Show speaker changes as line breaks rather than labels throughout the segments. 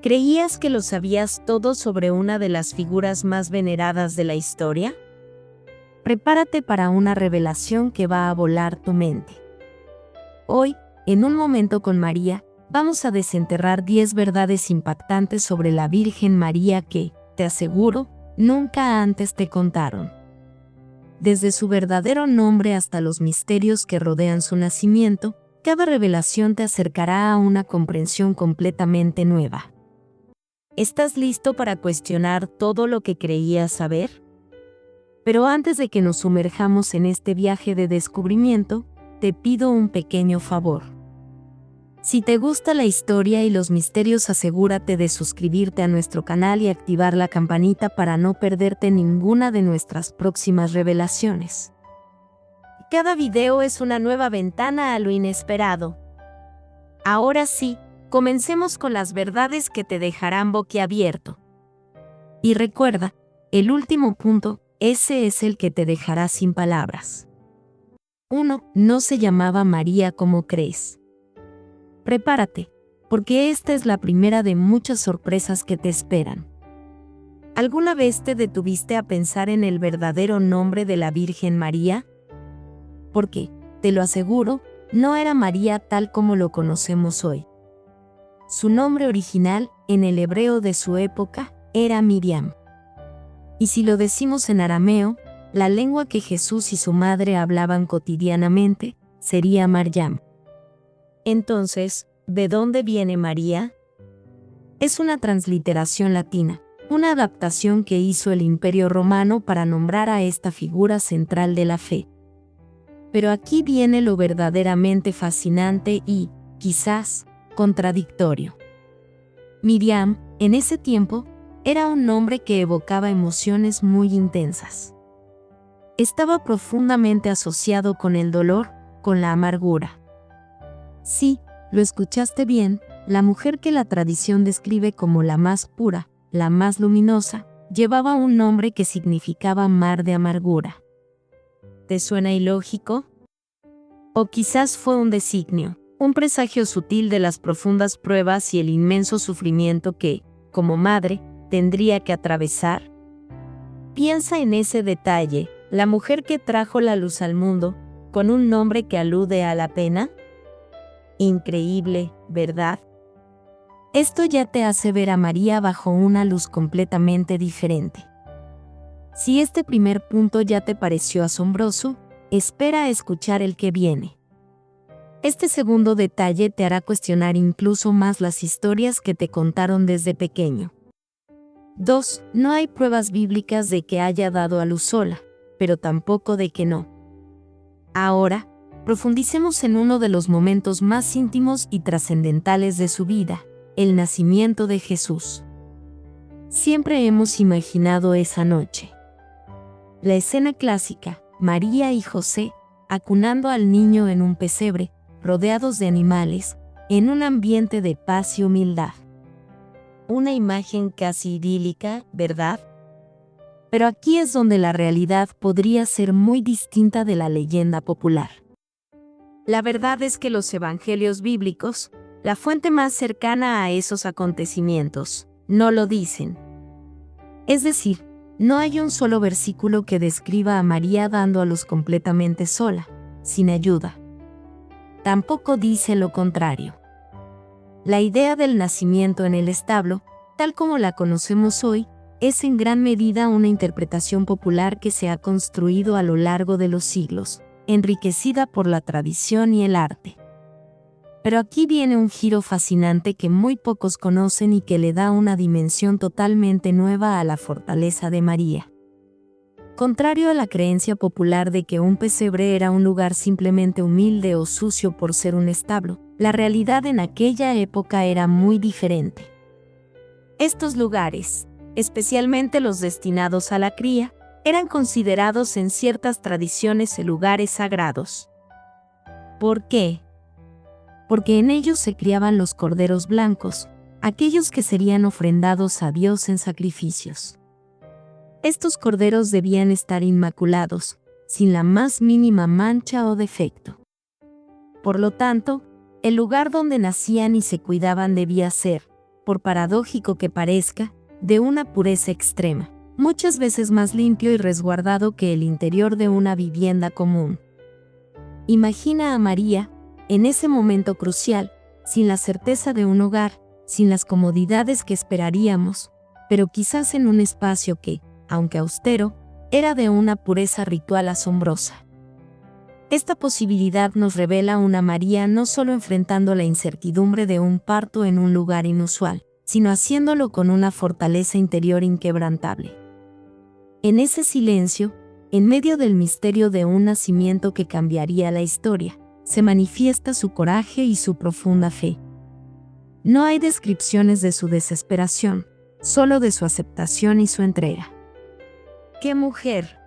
¿Creías que lo sabías todo sobre una de las figuras más veneradas de la historia? Prepárate para una revelación que va a volar tu mente. Hoy, en Un Momento con María, vamos a desenterrar 10 verdades impactantes sobre la Virgen María que, te aseguro, nunca antes te contaron. Desde su verdadero nombre hasta los misterios que rodean su nacimiento, cada revelación te acercará a una comprensión completamente nueva. ¿Estás listo para cuestionar todo lo que creías saber? Pero antes de que nos sumerjamos en este viaje de descubrimiento, te pido un pequeño favor. Si te gusta la historia y los misterios, asegúrate de suscribirte a nuestro canal y activar la campanita para no perderte ninguna de nuestras próximas revelaciones. Cada video es una nueva ventana a lo inesperado. Ahora sí, comencemos con las verdades que te dejarán boquiabierto. Y recuerda, el último punto, ese es el que te dejará sin palabras. 1. No se llamaba María como crees. Prepárate, porque esta es la primera de muchas sorpresas que te esperan. ¿Alguna vez te detuviste a pensar en el verdadero nombre de la Virgen María? Porque, te lo aseguro, no era María tal como lo conocemos hoy. Su nombre original, en el hebreo de su época, era Miriam. Y si lo decimos en arameo, la lengua que Jesús y su madre hablaban cotidianamente, sería Maryam. Entonces, ¿de dónde viene María? Es una transliteración latina, una adaptación que hizo el Imperio Romano para nombrar a esta figura central de la fe. Pero aquí viene lo verdaderamente fascinante y, quizás, contradictorio. Miriam, en ese tiempo, era un nombre que evocaba emociones muy intensas. Estaba profundamente asociado con el dolor, con la amargura. Sí, lo escuchaste bien, la mujer que la tradición describe como la más pura, la más luminosa, llevaba un nombre que significaba mar de amargura. ¿Te suena ilógico? O quizás fue un designio, un presagio sutil de las profundas pruebas y el inmenso sufrimiento que, como madre, tendría que atravesar. Piensa en ese detalle, la mujer que trajo la luz al mundo, con un nombre que alude a la pena. Increíble, ¿verdad? Esto ya te hace ver a María bajo una luz completamente diferente. Si este primer punto ya te pareció asombroso, espera a escuchar el que viene. Este segundo detalle te hará cuestionar incluso más las historias que te contaron desde pequeño. 2. No hay pruebas bíblicas de que haya dado a luz sola, pero tampoco de que no. Ahora, profundicemos en uno de los momentos más íntimos y trascendentales de su vida, el nacimiento de Jesús. Siempre hemos imaginado esa noche. La escena clásica, María y José, acunando al niño en un pesebre, rodeados de animales, en un ambiente de paz y humildad. Una imagen casi idílica, ¿verdad? Pero aquí es donde la realidad podría ser muy distinta de la leyenda popular. La verdad es que los evangelios bíblicos, la fuente más cercana a esos acontecimientos, no lo dicen. Es decir, no hay un solo versículo que describa a María dando a luz completamente sola, sin ayuda. Tampoco dice lo contrario. La idea del nacimiento en el establo, tal como la conocemos hoy, es en gran medida una interpretación popular que se ha construido a lo largo de los siglos, enriquecida por la tradición y el arte. Pero aquí viene un giro fascinante que muy pocos conocen y que le da una dimensión totalmente nueva a la fortaleza de María. Contrario a la creencia popular de que un pesebre era un lugar simplemente humilde o sucio por ser un establo, la realidad en aquella época era muy diferente. Estos lugares, especialmente los destinados a la cría, eran considerados en ciertas tradiciones lugares sagrados. ¿Por qué? Porque en ellos se criaban los corderos blancos, aquellos que serían ofrendados a Dios en sacrificios. Estos corderos debían estar inmaculados, sin la más mínima mancha o defecto. Por lo tanto, el lugar donde nacían y se cuidaban debía ser, por paradójico que parezca, de una pureza extrema, muchas veces más limpio y resguardado que el interior de una vivienda común. Imagina a María, en ese momento crucial, sin la certeza de un hogar, sin las comodidades que esperaríamos, pero quizás en un espacio que, aunque austero, era de una pureza ritual asombrosa. Esta posibilidad nos revela una María no solo enfrentando la incertidumbre de un parto en un lugar inusual, sino haciéndolo con una fortaleza interior inquebrantable. En ese silencio, en medio del misterio de un nacimiento que cambiaría la historia, se manifiesta su coraje y su profunda fe. No hay descripciones de su desesperación, solo de su aceptación y su entrega. ¡Qué mujer!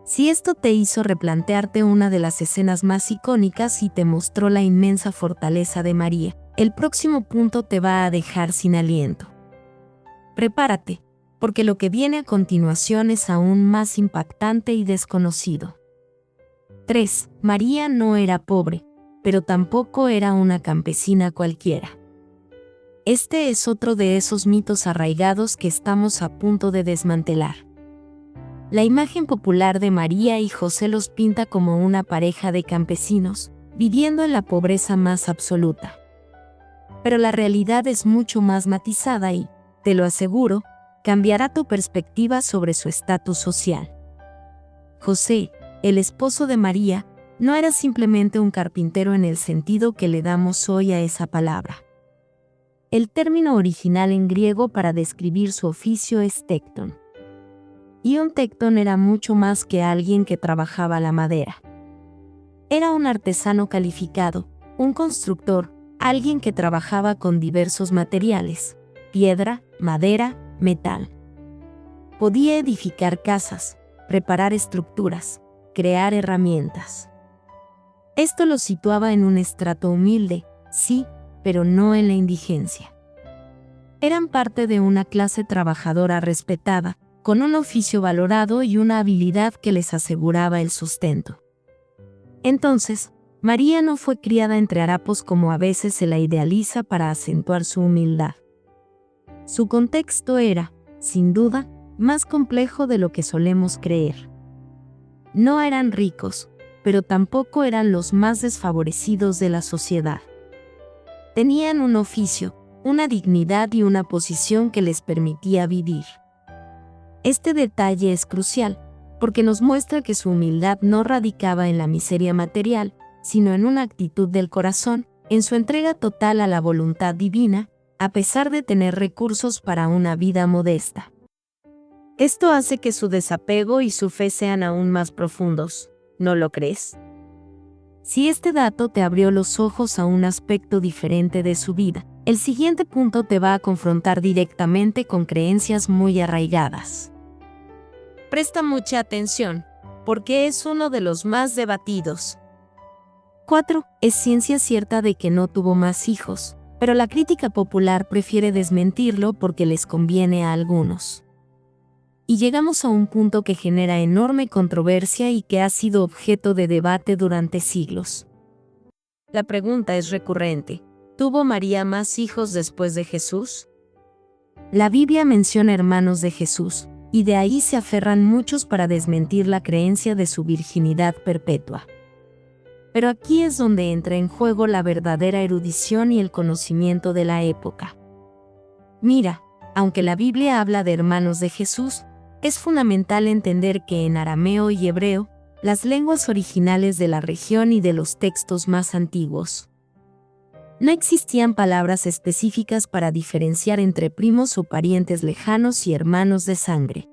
Si esto te hizo replantearte una de las escenas más icónicas y te mostró la inmensa fortaleza de María, el próximo punto te va a dejar sin aliento. Prepárate, porque lo que viene a continuación es aún más impactante y desconocido. 3. María no era pobre, pero tampoco era una campesina cualquiera. Este es otro de esos mitos arraigados que estamos a punto de desmantelar. La imagen popular de María y José los pinta como una pareja de campesinos, viviendo en la pobreza más absoluta. Pero la realidad es mucho más matizada y, te lo aseguro, cambiará tu perspectiva sobre su estatus social. José, el esposo de María, no era simplemente un carpintero en el sentido que le damos hoy a esa palabra. El término original en griego para describir su oficio es tecton. Y un tecton era mucho más que alguien que trabajaba la madera. Era un artesano calificado, un constructor, alguien que trabajaba con diversos materiales: piedra, madera, metal. Podía edificar casas, preparar estructuras, crear herramientas. Esto lo situaba en un estrato humilde, sí, pero no en la indigencia. Eran parte de una clase trabajadora respetada, con un oficio valorado y una habilidad que les aseguraba el sustento. Entonces, María no fue criada entre harapos como a veces se la idealiza para acentuar su humildad. Su contexto era, sin duda, más complejo de lo que solemos creer. No eran ricos, pero tampoco eran los más desfavorecidos de la sociedad. Tenían un oficio, una dignidad y una posición que les permitía vivir. Este detalle es crucial, porque nos muestra que su humildad no radicaba en la miseria material, sino en una actitud del corazón, en su entrega total a la voluntad divina, a pesar de tener recursos para una vida modesta. Esto hace que su desapego y su fe sean aún más profundos, ¿no lo crees? Si este dato te abrió los ojos a un aspecto diferente de su vida, el siguiente punto te va a confrontar directamente con creencias muy arraigadas. Presta mucha atención, porque es uno de los más debatidos. 4. Es ciencia cierta de que no tuvo más hijos, pero la crítica popular prefiere desmentirlo porque les conviene a algunos. Y llegamos a un punto que genera enorme controversia y que ha sido objeto de debate durante siglos. La pregunta es recurrente: ¿tuvo María más hijos después de Jesús? La Biblia menciona hermanos de Jesús, y de ahí se aferran muchos para desmentir la creencia de su virginidad perpetua. Pero aquí es donde entra en juego la verdadera erudición y el conocimiento de la época. Mira, aunque la Biblia habla de hermanos de Jesús, es fundamental entender que en arameo y hebreo, las lenguas originales de la región y de los textos más antiguos, no existían palabras específicas para diferenciar entre primos o parientes lejanos y hermanos de sangre.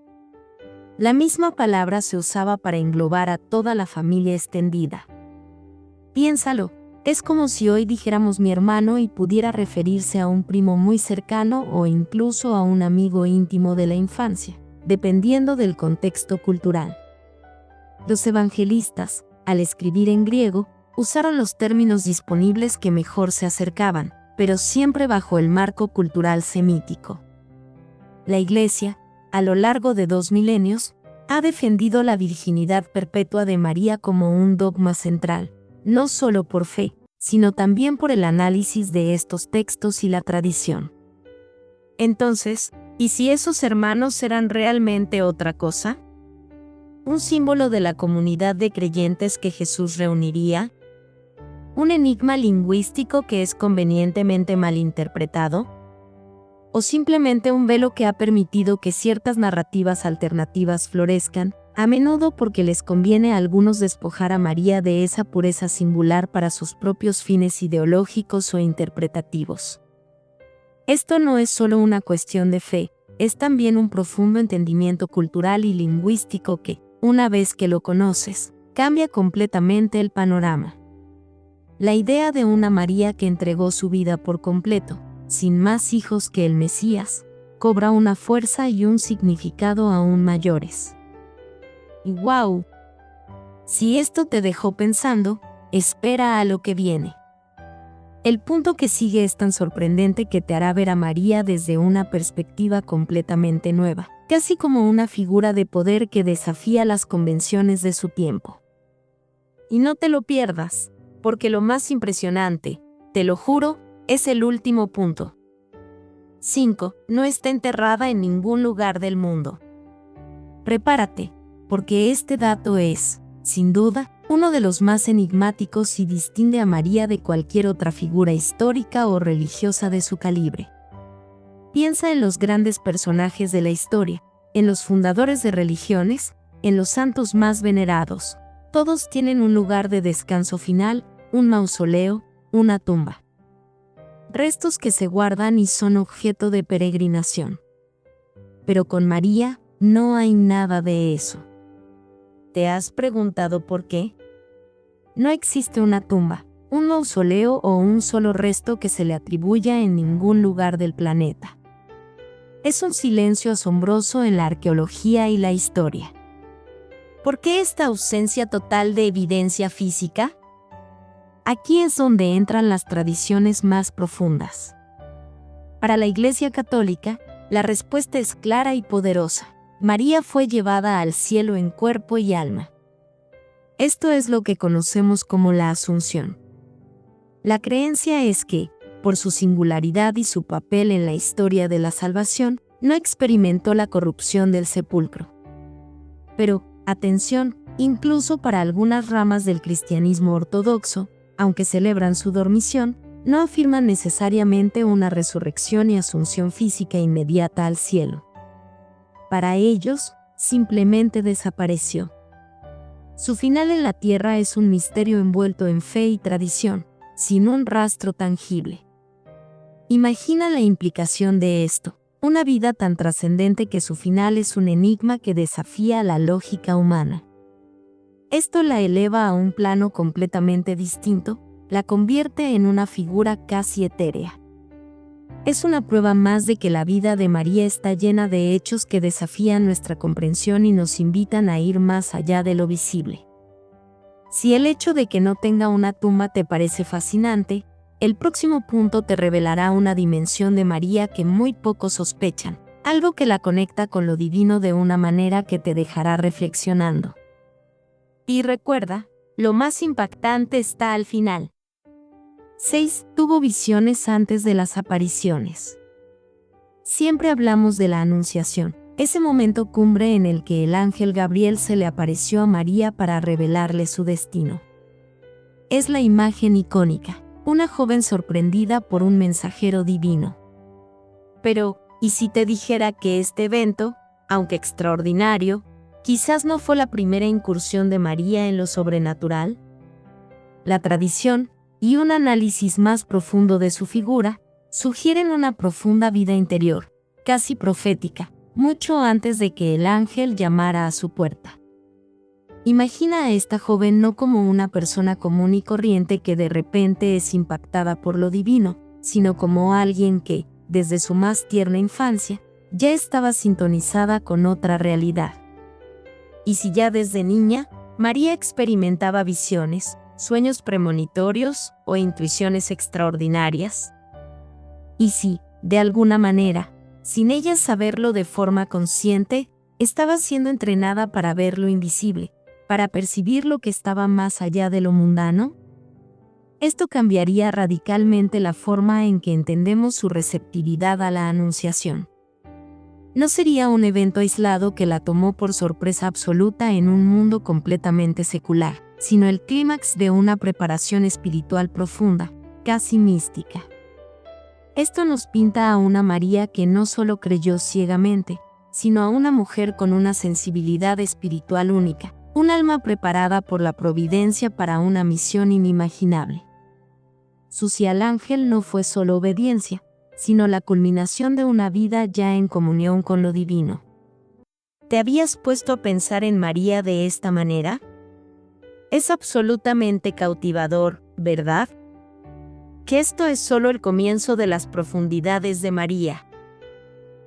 La misma palabra se usaba para englobar a toda la familia extendida. Piénsalo, es como si hoy dijéramos mi hermano y pudiera referirse a un primo muy cercano o incluso a un amigo íntimo de la infancia, dependiendo del contexto cultural. Los evangelistas, al escribir en griego, usaron los términos disponibles que mejor se acercaban, pero siempre bajo el marco cultural semítico. La Iglesia, a lo largo de 2 milenios, ha defendido la virginidad perpetua de María como un dogma central, no solo por fe, sino también por el análisis de estos textos y la tradición. Entonces, ¿y si esos hermanos eran realmente otra cosa? ¿Un símbolo de la comunidad de creyentes que Jesús reuniría? ¿Un enigma lingüístico que es convenientemente malinterpretado? ¿O simplemente un velo que ha permitido que ciertas narrativas alternativas florezcan, a menudo porque les conviene a algunos despojar a María de esa pureza singular para sus propios fines ideológicos o interpretativos? Esto no es solo una cuestión de fe, es también un profundo entendimiento cultural y lingüístico que, una vez que lo conoces, cambia completamente el panorama. La idea de una María que entregó su vida por completo, sin más hijos que el Mesías, cobra una fuerza y un significado aún mayores. Y ¡wow! Si esto te dejó pensando, espera a lo que viene. El punto que sigue es tan sorprendente que te hará ver a María desde una perspectiva completamente nueva, casi como una figura de poder que desafía las convenciones de su tiempo. Y no te lo pierdas, porque lo más impresionante, te lo juro, es el último punto. 5. No está enterrada en ningún lugar del mundo. Prepárate, porque este dato es, sin duda, uno de los más enigmáticos y distingue a María de cualquier otra figura histórica o religiosa de su calibre. Piensa en los grandes personajes de la historia, en los fundadores de religiones, en los santos más venerados. Todos tienen un lugar de descanso final, un mausoleo, una tumba. Restos que se guardan y son objeto de peregrinación. Pero con María no hay nada de eso. ¿Te has preguntado por qué? No existe una tumba, un mausoleo o un solo resto que se le atribuya en ningún lugar del planeta. Es un silencio asombroso en la arqueología y la historia. ¿Por qué esta ausencia total de evidencia física? Aquí es donde entran las tradiciones más profundas. Para la Iglesia Católica, la respuesta es clara y poderosa. María fue llevada al cielo en cuerpo y alma. Esto es lo que conocemos como la Asunción. La creencia es que, por su singularidad y su papel en la historia de la salvación, no experimentó la corrupción del sepulcro. Pero, atención, incluso para algunas ramas del cristianismo ortodoxo, aunque celebran su dormición, no afirman necesariamente una resurrección y asunción física inmediata al cielo. Para ellos, simplemente desapareció. Su final en la tierra es un misterio envuelto en fe y tradición, sin un rastro tangible. Imagina la implicación de esto, una vida tan trascendente que su final es un enigma que desafía la lógica humana. Esto la eleva a un plano completamente distinto, la convierte en una figura casi etérea. Es una prueba más de que la vida de María está llena de hechos que desafían nuestra comprensión y nos invitan a ir más allá de lo visible. Si el hecho de que no tenga una tumba te parece fascinante, el próximo punto te revelará una dimensión de María que muy pocos sospechan, algo que la conecta con lo divino de una manera que te dejará reflexionando. Y recuerda, lo más impactante está al final. 6. Tuvo visiones antes de las apariciones. Siempre hablamos de la Anunciación, ese momento cumbre en el que el ángel Gabriel se le apareció a María para revelarle su destino. Es la imagen icónica, una joven sorprendida por un mensajero divino. Pero, ¿y si te dijera que este evento, aunque extraordinario, quizás no fue la primera incursión de María en lo sobrenatural? La tradición, y un análisis más profundo de su figura, sugieren una profunda vida interior, casi profética, mucho antes de que el ángel llamara a su puerta. Imagina a esta joven no como una persona común y corriente que de repente es impactada por lo divino, sino como alguien que, desde su más tierna infancia, ya estaba sintonizada con otra realidad. Y si ya desde niña, María experimentaba visiones, sueños premonitorios o intuiciones extraordinarias. Y si, de alguna manera, sin ella saberlo de forma consciente, estaba siendo entrenada para ver lo invisible, para percibir lo que estaba más allá de lo mundano. Esto cambiaría radicalmente la forma en que entendemos su receptividad a la Anunciación. No sería un evento aislado que la tomó por sorpresa absoluta en un mundo completamente secular, sino el clímax de una preparación espiritual profunda, casi mística. Esto nos pinta a una María que no solo creyó ciegamente, sino a una mujer con una sensibilidad espiritual única, un alma preparada por la providencia para una misión inimaginable. Su sí al ángel no fue solo obediencia, sino la culminación de una vida ya en comunión con lo divino. ¿Te habías puesto a pensar en María de esta manera? Es absolutamente cautivador, ¿verdad? Que esto es solo el comienzo de las profundidades de María.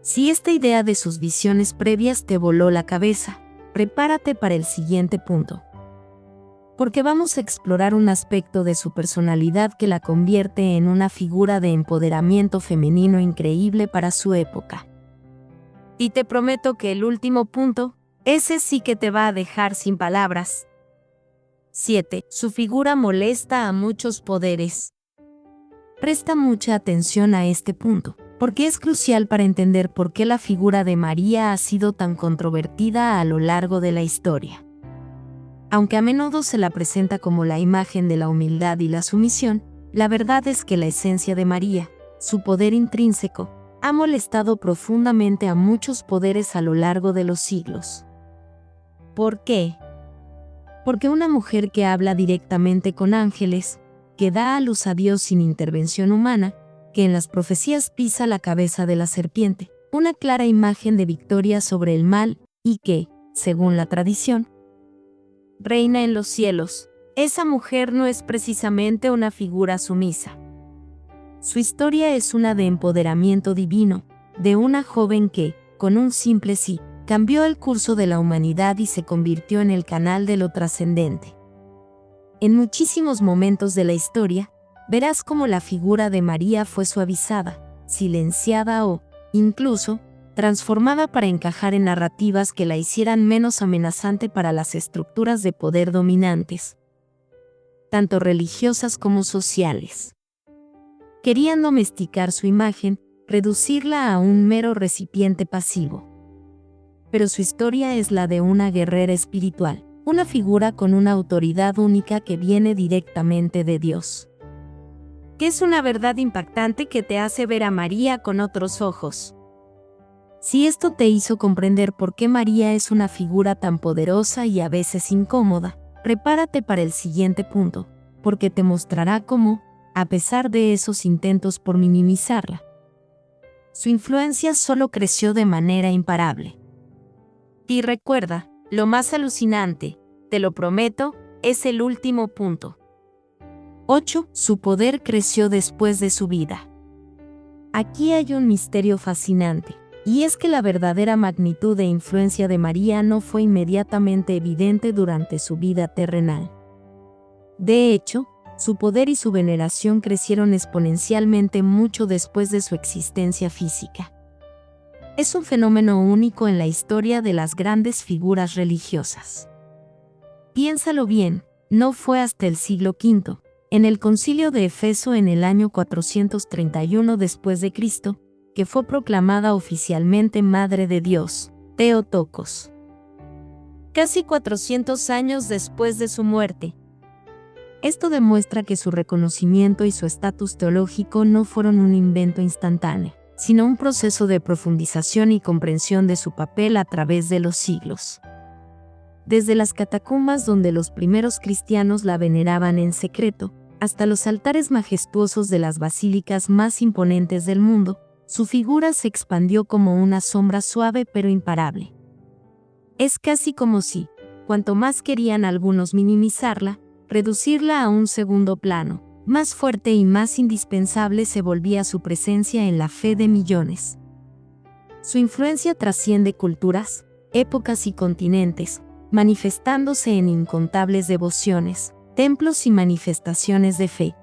Si esta idea de sus visiones previas te voló la cabeza, prepárate para el siguiente punto. Porque vamos a explorar un aspecto de su personalidad que la convierte en una figura de empoderamiento femenino increíble para su época. Y te prometo que el último punto, ese sí que te va a dejar sin palabras. 7. Su figura molesta a muchos poderes. Presta mucha atención a este punto, porque es crucial para entender por qué la figura de María ha sido tan controvertida a lo largo de la historia. Aunque a menudo se la presenta como la imagen de la humildad y la sumisión, la verdad es que la esencia de María, su poder intrínseco, ha molestado profundamente a muchos poderes a lo largo de los siglos. ¿Por qué? Porque una mujer que habla directamente con ángeles, que da a luz a Dios sin intervención humana, que en las profecías pisa la cabeza de la serpiente, una clara imagen de victoria sobre el mal, y que, según la tradición, reina en los cielos, esa mujer no es precisamente una figura sumisa. Su historia es una de empoderamiento divino, de una joven que, con un simple sí, cambió el curso de la humanidad y se convirtió en el canal de lo trascendente. En muchísimos momentos de la historia, verás cómo la figura de María fue suavizada, silenciada o, incluso, transformada para encajar en narrativas que la hicieran menos amenazante para las estructuras de poder dominantes, tanto religiosas como sociales. Querían domesticar su imagen, reducirla a un mero recipiente pasivo. Pero su historia es la de una guerrera espiritual, una figura con una autoridad única que viene directamente de Dios. Que es una verdad impactante que te hace ver a María con otros ojos. Si esto te hizo comprender por qué María es una figura tan poderosa y a veces incómoda, prepárate para el siguiente punto, porque te mostrará cómo, a pesar de esos intentos por minimizarla, su influencia solo creció de manera imparable. Y recuerda, lo más alucinante, te lo prometo, es el último punto. 8. Su poder creció después de su vida. Aquí hay un misterio fascinante. Y es que la verdadera magnitud e influencia de María no fue inmediatamente evidente durante su vida terrenal. De hecho, su poder y su veneración crecieron exponencialmente mucho después de su existencia física. Es un fenómeno único en la historia de las grandes figuras religiosas. Piénsalo bien, no fue hasta el siglo V, en el Concilio de Éfeso en el año 431 después de Cristo, que fue proclamada oficialmente Madre de Dios, Theotokos. Casi 400 años después de su muerte. Esto demuestra que su reconocimiento y su estatus teológico no fueron un invento instantáneo, sino un proceso de profundización y comprensión de su papel a través de los siglos. Desde las catacumbas donde los primeros cristianos la veneraban en secreto, hasta los altares majestuosos de las basílicas más imponentes del mundo, su figura se expandió como una sombra suave pero imparable. Es casi como si, cuanto más querían algunos minimizarla, reducirla a un segundo plano, más fuerte y más indispensable se volvía su presencia en la fe de millones. Su influencia trasciende culturas, épocas y continentes, manifestándose en incontables devociones, templos y manifestaciones de fe.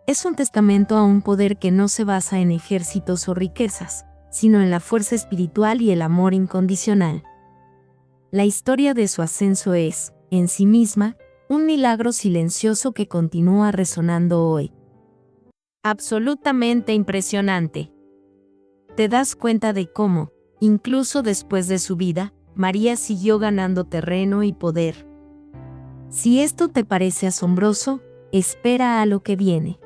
Es un testamento a un poder que no se basa en ejércitos o riquezas, sino en la fuerza espiritual y el amor incondicional. La historia de su ascenso es, en sí misma, Un milagro silencioso que continúa resonando hoy. Absolutamente impresionante. Te das cuenta de cómo, incluso después de su vida, María siguió ganando terreno y poder. Si esto te parece asombroso, espera a lo que viene.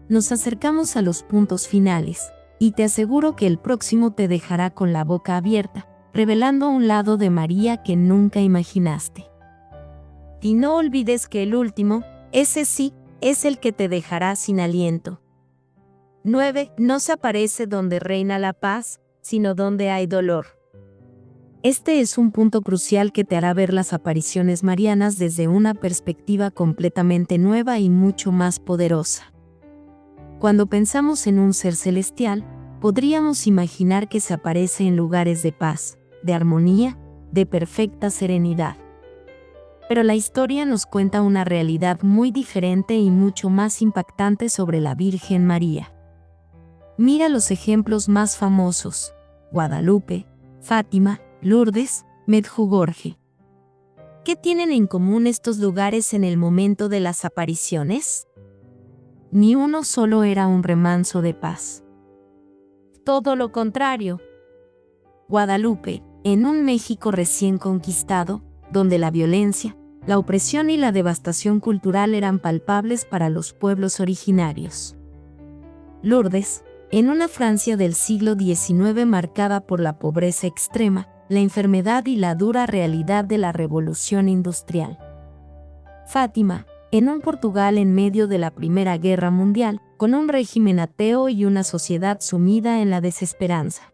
Nos acercamos a los puntos finales, y te aseguro que el próximo te dejará con la boca abierta, revelando un lado de María que nunca imaginaste. Y no olvides que el último, ese sí, es el que te dejará sin aliento. 9. No se aparece donde reina la paz, sino donde hay dolor. Este es un punto crucial que te hará ver las apariciones marianas desde una perspectiva completamente nueva y mucho más poderosa. Cuando pensamos en un ser celestial, podríamos imaginar que se aparece en lugares de paz, de armonía, de perfecta serenidad. Pero la historia nos cuenta una realidad muy diferente y mucho más impactante sobre la Virgen María. Mira los ejemplos más famosos: Guadalupe, Fátima, Lourdes, Medjugorje. ¿Qué tienen en común estos lugares en el momento de las apariciones? Ni uno solo era un remanso de paz. Todo lo contrario. Guadalupe, en un México recién conquistado, donde la violencia, la opresión y la devastación cultural eran palpables para los pueblos originarios. Lourdes, en una Francia del siglo XIX marcada por la pobreza extrema, la enfermedad y la dura realidad de la revolución industrial. Fátima, en un Portugal en medio de la Primera Guerra Mundial, con un régimen ateo y una sociedad sumida en la desesperanza.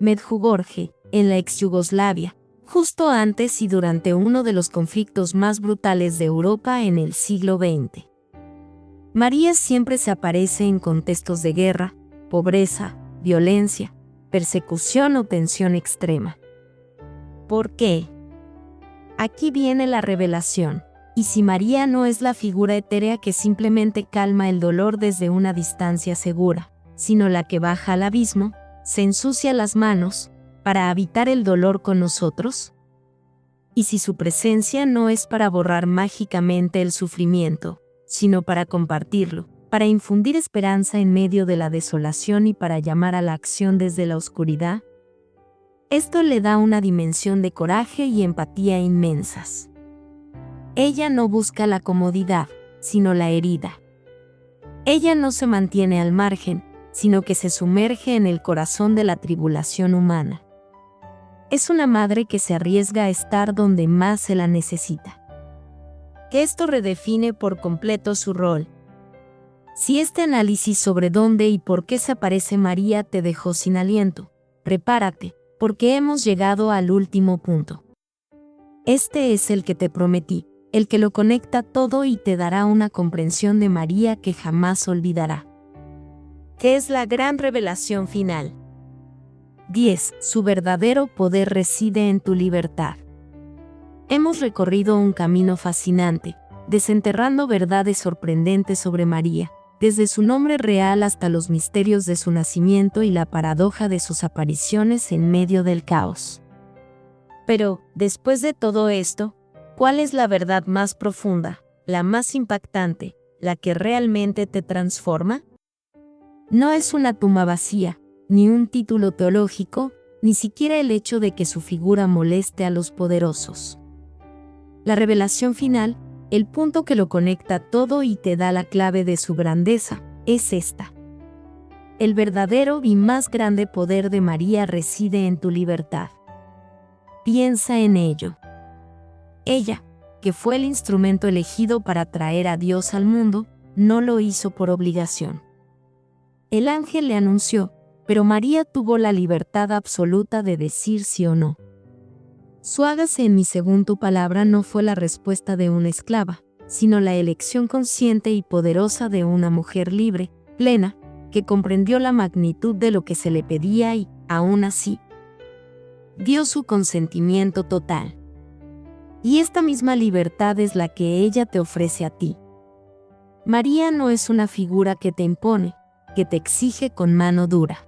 Medjugorje, en la ex-Yugoslavia, justo antes y durante uno de los conflictos más brutales de Europa en el siglo XX. María siempre se aparece en contextos de guerra, pobreza, violencia, persecución o tensión extrema. ¿Por qué? Aquí viene la revelación. Y si María no es la figura etérea que simplemente calma el dolor desde una distancia segura, sino la que baja al abismo, se ensucia las manos, para habitar el dolor con nosotros? Y si su presencia no es para borrar mágicamente el sufrimiento, sino para compartirlo, para infundir esperanza en medio de la desolación y para llamar a la acción desde la oscuridad, esto le da una dimensión de coraje y empatía inmensas. Ella no busca la comodidad, sino la herida. Ella no se mantiene al margen, sino que se sumerge en el corazón de la tribulación humana. Es una madre que se arriesga a estar donde más se la necesita. Que esto redefine por completo su rol. Si este análisis sobre dónde y por qué se aparece María te dejó sin aliento, prepárate, porque hemos llegado al último punto. Este es el que te prometí, el que lo conecta todo y te dará una comprensión de María que jamás olvidará. ¿Qué es la gran revelación final? 10. Su verdadero poder reside en tu libertad. Hemos recorrido un camino fascinante, desenterrando verdades sorprendentes sobre María, desde su nombre real hasta los misterios de su nacimiento y la paradoja de sus apariciones en medio del caos. Pero, después de todo esto, ¿cuál es la verdad más profunda, la más impactante, la que realmente te transforma? No es una tumba vacía, ni un título teológico, ni siquiera el hecho de que su figura moleste a los poderosos. La revelación final, el punto que lo conecta todo y te da la clave de su grandeza, es esta. El verdadero y más grande poder de María reside en tu libertad. Piensa en ello. Ella, que fue el instrumento elegido para traer a Dios al mundo, no lo hizo por obligación. El ángel le anunció, pero María tuvo la libertad absoluta de decir sí o no. Su hágase en mí según tu palabra no fue la respuesta de una esclava, sino la elección consciente y poderosa de una mujer libre, plena, que comprendió la magnitud de lo que se le pedía y, aún así, dio su consentimiento total. Y esta misma libertad es la que ella te ofrece a ti. María no es una figura que te impone, que te exige con mano dura.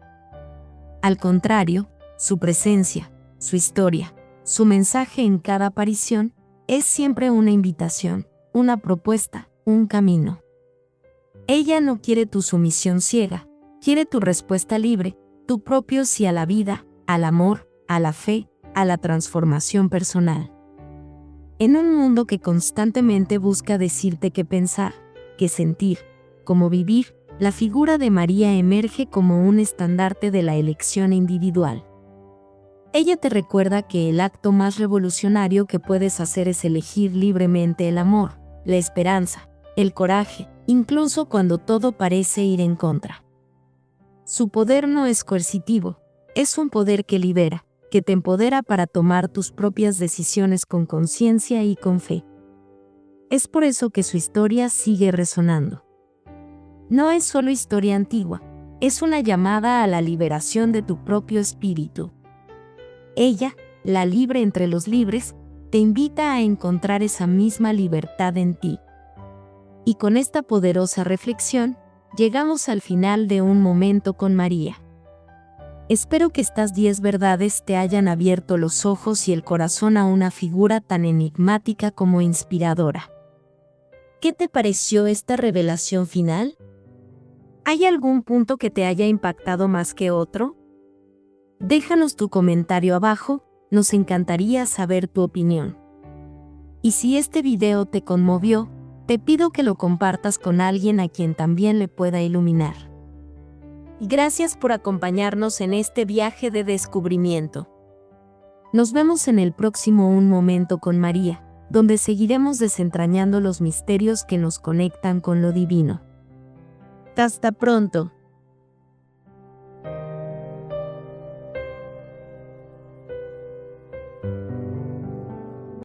Al contrario, su presencia, su historia, su mensaje en cada aparición, Es siempre una invitación, una propuesta, un camino. Ella no quiere tu sumisión ciega, quiere tu respuesta libre, tu propio sí a la vida, al amor, a la fe, a la transformación personal. En un mundo que constantemente busca decirte qué pensar, qué sentir, cómo vivir, la figura de María emerge como un estandarte de la elección individual. Ella te recuerda que el acto más revolucionario que puedes hacer es elegir libremente el amor, la esperanza, el coraje, incluso cuando todo parece ir en contra. Su poder no es coercitivo, es un poder que libera, que te empodera para tomar tus propias decisiones con conciencia y con fe. Es por eso que su historia sigue resonando. No es solo historia antigua, es una llamada a la liberación de tu propio espíritu. Ella, la libre entre los libres, te invita a encontrar esa misma libertad en ti. Y con esta poderosa reflexión, llegamos al final de Un Momento con María. Espero que estas 10 verdades te hayan abierto los ojos y el corazón a una figura tan enigmática como inspiradora. ¿Qué te pareció esta revelación final? ¿Hay algún punto que te haya impactado más que otro? Déjanos tu comentario abajo, nos encantaría saber tu opinión. Y si este video te conmovió, te pido que lo compartas con alguien a quien también le pueda iluminar. Gracias por acompañarnos en este viaje de descubrimiento. Nos vemos en el próximo Un Momento con María, donde seguiremos desentrañando los misterios que nos conectan con lo divino. Hasta pronto.